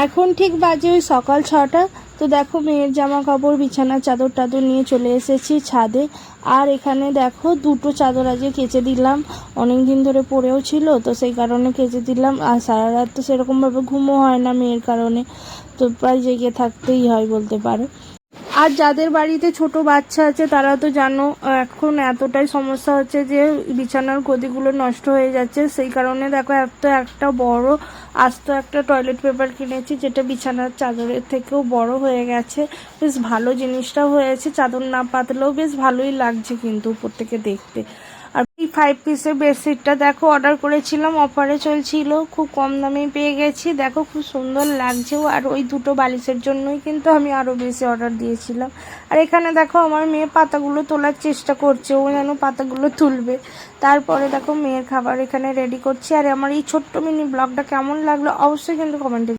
এখন ঠিক বাজে ওই সকাল 6টা। তো দেখো মেয়ের জামা কাপড় বিছানার চাদর টাদর নিয়ে চলে এসেছি ছাদে। আর এখানে দেখো দুটো চাদর আজকে কেচে দিলাম, অনেক দিন ধরে পড়েও ছিল তো সেই কারণে কেচে দিলাম। আর সারা রাত তো সেরকমভাবে ঘুমও হয় না মেয়ের কারণে, তো প্রায় জেগে থাকতেই হয় বলতে পারো। আর যাদের বাড়িতে ছোট বাচ্চা আছে তারা তো জানো এখন এতটাই সমস্যা হচ্ছে যে বিছানার গদিগুলো নষ্ট হয়ে যাচ্ছে। সেই কারণে দেখো একটা বড় আস্ত একটা টয়লেট পেপার কিনেছি, যেটা বিছানার চাদরের থেকেও বড় হয়ে গেছে। বেশ ভালো জিনিসটা হয়েছে, চাদর না পাতলেও বেশ ভালোই লাগছে কিন্তু উপর থেকে দেখতে। আর এই 5 পিসের বেডশিটটা দেখো অর্ডার করেছিলাম, অফারে চলছিল, খুব কম দামে পেয়ে গেছি। দেখো খুব সুন্দর লাগছেও। আর ওই দুটো বালিশের জন্যই কিন্তু আমি আরও বেশি অর্ডার দিয়েছিলাম। আর এখানে দেখো আমার মেয়ে পাতাগুলো তোলার চেষ্টা করছে, ও যেন পাতাগুলো তুলবে। তারপরে দেখো মেয়ের খাবার এখানে রেডি করছি। আর আমার এই ছোট্ট মিনি ব্লগটা কেমন লাগলো অবশ্যই কিন্তু কমেন্টে